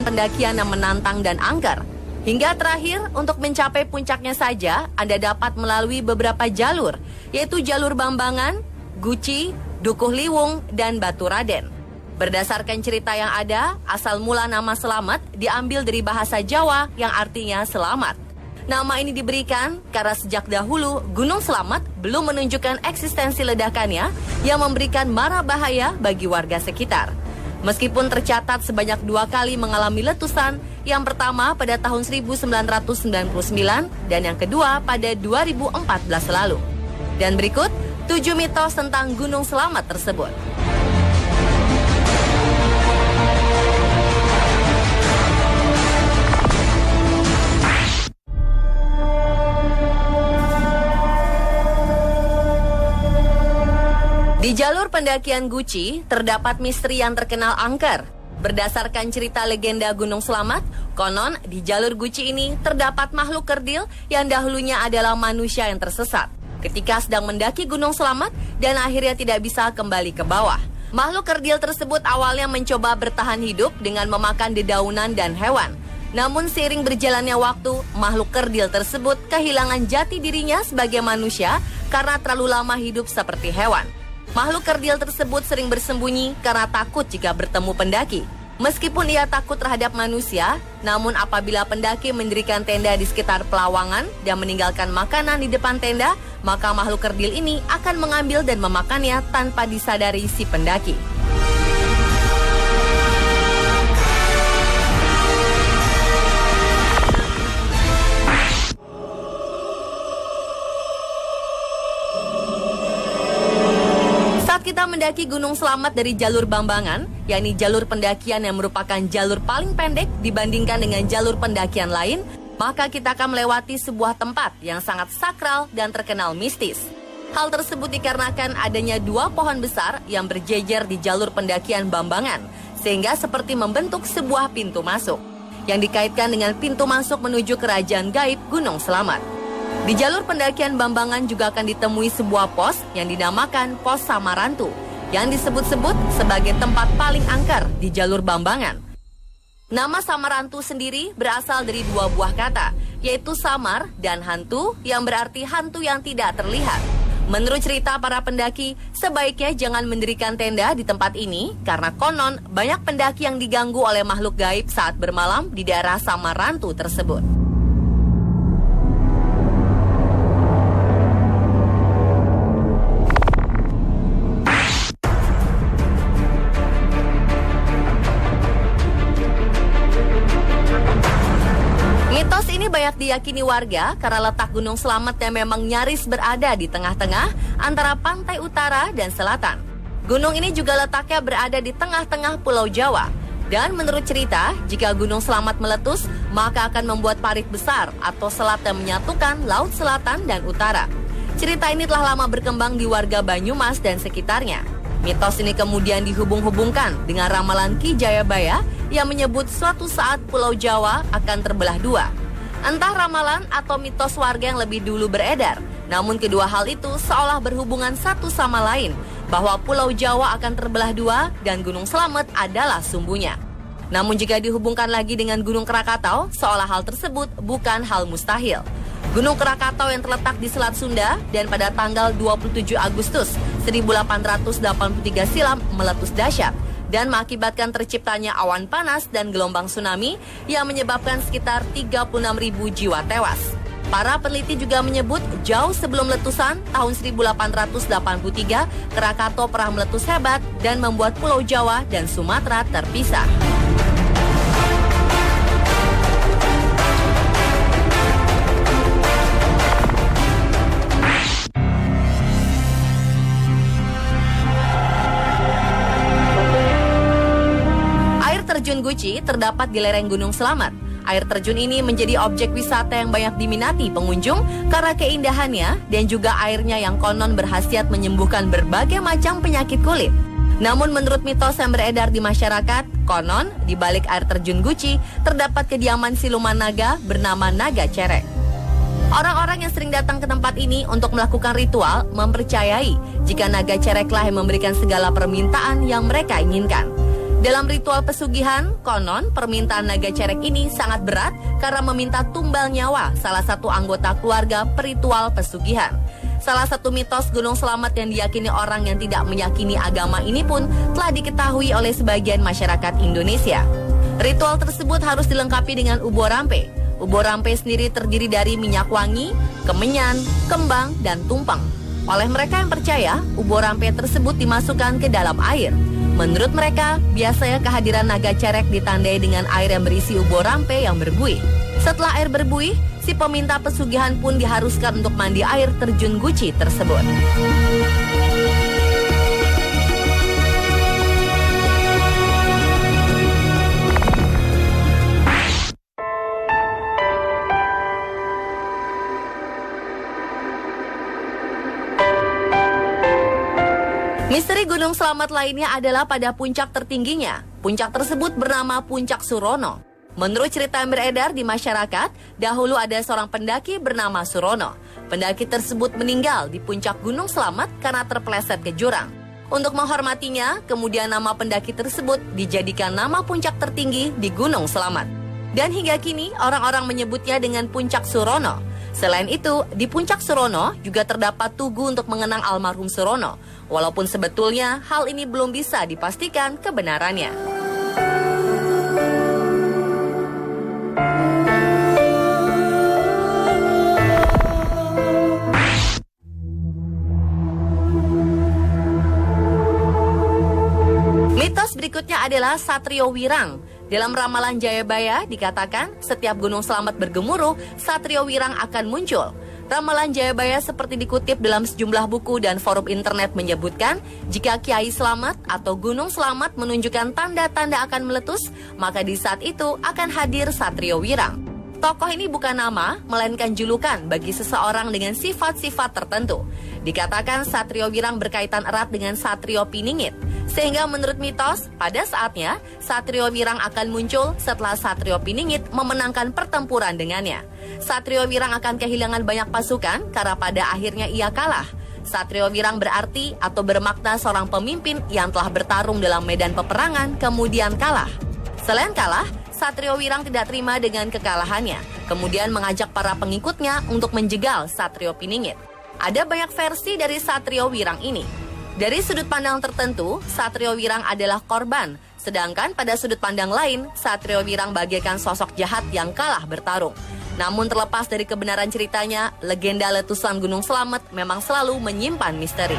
pendakian yang menantang dan angker. Hingga terakhir, untuk mencapai puncaknya saja, Anda dapat melalui beberapa jalur, yaitu jalur Bambangan, Guci, Dukuh Liwung, dan Batu Raden. Berdasarkan cerita yang ada, asal mula nama Selamat diambil dari bahasa Jawa yang artinya selamat. Nama ini diberikan karena sejak dahulu Gunung Selamat belum menunjukkan eksistensi ledakannya yang memberikan mara bahaya bagi warga sekitar. Meskipun tercatat sebanyak 2 kali mengalami letusan, yang pertama pada tahun 1999 dan yang kedua pada 2014 lalu. Dan berikut 7 mitos tentang Gunung Selamat tersebut. Di jalur pendakian Guci, terdapat misteri yang terkenal angker. Berdasarkan cerita legenda Gunung Selamat, konon di jalur Guci ini terdapat makhluk kerdil yang dahulunya adalah manusia yang tersesat ketika sedang mendaki Gunung Selamat dan akhirnya tidak bisa kembali ke bawah. Makhluk kerdil tersebut awalnya mencoba bertahan hidup dengan memakan dedaunan dan hewan. Namun seiring berjalannya waktu, makhluk kerdil tersebut kehilangan jati dirinya sebagai manusia karena terlalu lama hidup seperti hewan. Makhluk kerdil tersebut sering bersembunyi karena takut jika bertemu pendaki. Meskipun ia takut terhadap manusia, namun apabila pendaki mendirikan tenda di sekitar pelawangan dan meninggalkan makanan di depan tenda, maka makhluk kerdil ini akan mengambil dan memakannya tanpa disadari si pendaki. Kita mendaki Gunung Selamat dari jalur Bambangan, yakni jalur pendakian yang merupakan jalur paling pendek dibandingkan dengan jalur pendakian lain, maka kita akan melewati sebuah tempat yang sangat sakral dan terkenal mistis. Hal tersebut dikarenakan adanya 2 pohon besar yang berjejer di jalur pendakian Bambangan, sehingga seperti membentuk sebuah pintu masuk, yang dikaitkan dengan pintu masuk menuju kerajaan gaib Gunung Selamat. Di jalur pendakian Bambangan juga akan ditemui sebuah pos yang dinamakan Pos Samarantu, yang disebut-sebut sebagai tempat paling angker di jalur Bambangan. Nama Samarantu sendiri berasal dari 2 buah kata, yaitu samar dan hantu, yang berarti hantu yang tidak terlihat. Menurut cerita para pendaki, sebaiknya jangan mendirikan tenda di tempat ini karena konon banyak pendaki yang diganggu oleh makhluk gaib saat bermalam di daerah Samarantu tersebut. Mitos ini banyak diyakini warga karena letak Gunung Selamat yang memang nyaris berada di tengah-tengah antara pantai utara dan selatan. Gunung ini juga letaknya berada di tengah-tengah Pulau Jawa. Dan menurut cerita, jika Gunung Selamat meletus, maka akan membuat parit besar atau selat yang menyatukan Laut Selatan dan Utara. Cerita ini telah lama berkembang di warga Banyumas dan sekitarnya. Mitos ini kemudian dihubung-hubungkan dengan ramalan Ki Jayabaya yang menyebut suatu saat Pulau Jawa akan terbelah 2. Entah ramalan atau mitos warga yang lebih dulu beredar, namun kedua hal itu seolah berhubungan satu sama lain, bahwa Pulau Jawa akan terbelah 2 dan Gunung Selamat adalah sumbunya. Namun jika dihubungkan lagi dengan Gunung Krakatau, seolah hal tersebut bukan hal mustahil. Gunung Krakatau yang terletak di Selat Sunda dan pada tanggal 27 Agustus 1883 silam meletus dahsyat dan mengakibatkan terciptanya awan panas dan gelombang tsunami yang menyebabkan sekitar 36.000 jiwa tewas. Para peneliti juga menyebut jauh sebelum letusan tahun 1883, Krakatau pernah meletus hebat dan membuat Pulau Jawa dan Sumatera terpisah. Terjun Guci terdapat di lereng Gunung Selamat. Air terjun ini menjadi objek wisata yang banyak diminati pengunjung karena keindahannya dan juga airnya yang konon berkhasiat menyembuhkan berbagai macam penyakit kulit. Namun menurut mitos yang beredar di masyarakat, konon di balik air terjun Guci terdapat kediaman siluman naga bernama Naga Cerek. Orang-orang yang sering datang ke tempat ini untuk melakukan ritual mempercayai jika Naga Cereklah yang memberikan segala permintaan yang mereka inginkan. Dalam ritual pesugihan, konon permintaan naga cerek ini sangat berat karena meminta tumbal nyawa salah satu anggota keluarga peritual pesugihan. Salah satu mitos Gunung Slamet yang diyakini orang yang tidak meyakini agama ini pun telah diketahui oleh sebagian masyarakat Indonesia. Ritual tersebut harus dilengkapi dengan ubo rampe. Ubo rampe sendiri terdiri dari minyak wangi, kemenyan, kembang, dan tumpeng. Oleh mereka yang percaya, ubo rampe tersebut dimasukkan ke dalam air. Menurut mereka, biasanya kehadiran naga cerek ditandai dengan air yang berisi ubo rampe yang berbuih. Setelah air berbuih, si peminta pesugihan pun diharuskan untuk mandi air terjun Guci tersebut. Misteri Gunung Slamet lainnya adalah pada puncak tertingginya. Puncak tersebut bernama Puncak Surono. Menurut cerita yang beredar di masyarakat, dahulu ada seorang pendaki bernama Surono. Pendaki tersebut meninggal di puncak Gunung Slamet karena terpeleset ke jurang. Untuk menghormatinya, kemudian nama pendaki tersebut dijadikan nama puncak tertinggi di Gunung Slamet. Dan hingga kini, orang-orang menyebutnya dengan Puncak Surono. Selain itu, di Puncak Surono juga terdapat tugu untuk mengenang almarhum Surono. Walaupun sebetulnya hal ini belum bisa dipastikan kebenarannya. Mitos berikutnya adalah Satrio Wirang. Dalam ramalan Jayabaya dikatakan setiap Gunung Slamet bergemuruh, Satrio Wirang akan muncul. Ramalan Jayabaya seperti dikutip dalam sejumlah buku dan forum internet menyebutkan jika Kiai Slamet atau Gunung Slamet menunjukkan tanda-tanda akan meletus, maka di saat itu akan hadir Satrio Wirang. Tokoh ini bukan nama, melainkan julukan bagi seseorang dengan sifat-sifat tertentu. Dikatakan Satrio Wirang berkaitan erat dengan Satrio Piningit. Sehingga menurut mitos, pada saatnya Satrio Wirang akan muncul setelah Satrio Piningit memenangkan pertempuran dengannya. Satrio Wirang akan kehilangan banyak pasukan karena pada akhirnya ia kalah. Satrio Wirang berarti atau bermakna seorang pemimpin yang telah bertarung dalam medan peperangan kemudian kalah. Selain kalah, Satrio Wirang tidak terima dengan kekalahannya, kemudian mengajak para pengikutnya untuk menjegal Satrio Piningit. Ada banyak versi dari Satrio Wirang ini. Dari sudut pandang tertentu, Satrio Wirang adalah korban, sedangkan pada sudut pandang lain, Satrio Wirang bagaikan sosok jahat yang kalah bertarung. Namun terlepas dari kebenaran ceritanya, legenda letusan Gunung Slamet memang selalu menyimpan misteri.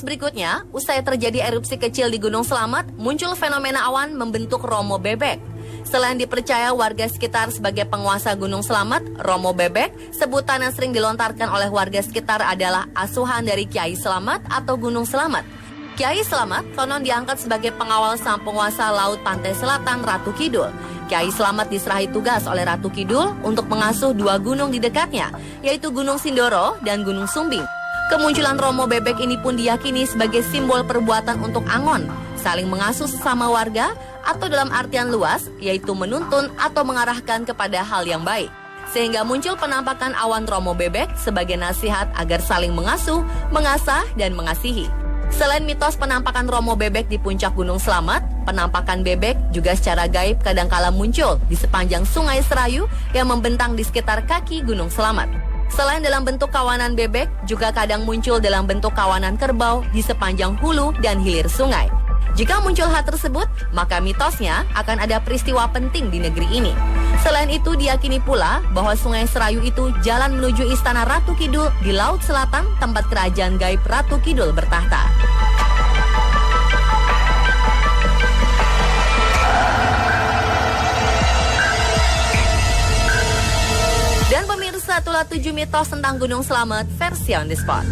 Berikutnya, usai terjadi erupsi kecil di Gunung Slamet, muncul fenomena awan membentuk Romo Bebek. Selain dipercaya warga sekitar sebagai penguasa Gunung Slamet, Romo Bebek, sebutan yang sering dilontarkan oleh warga sekitar adalah asuhan dari Kiai Slamet atau Gunung Slamet. Kiai Slamet konon diangkat sebagai pengawal sang penguasa Laut Pantai Selatan Ratu Kidul. Kiai Slamet diserahi tugas oleh Ratu Kidul untuk mengasuh dua gunung di dekatnya, yaitu Gunung Sindoro dan Gunung Sumbing. Kemunculan Romo Bebek ini pun diyakini sebagai simbol perbuatan untuk angon, saling mengasuh sesama warga, atau dalam artian luas, yaitu menuntun atau mengarahkan kepada hal yang baik. Sehingga muncul penampakan awan Romo Bebek sebagai nasihat agar saling mengasuh, mengasah, dan mengasihi. Selain mitos penampakan Romo Bebek di puncak Gunung Slamet, penampakan bebek juga secara gaib kadangkala muncul di sepanjang Sungai Serayu yang membentang di sekitar kaki Gunung Slamet. Selain dalam bentuk kawanan bebek, juga kadang muncul dalam bentuk kawanan kerbau di sepanjang hulu dan hilir sungai. Jika muncul hal tersebut, maka mitosnya akan ada peristiwa penting di negeri ini. Selain itu, diyakini pula bahwa Sungai Serayu itu jalan menuju Istana Ratu Kidul di Laut Selatan, tempat kerajaan gaib Ratu Kidul bertahta. Dan pemirsa, itulah 7 mitos tentang Gunung Slamet versi On The Spot.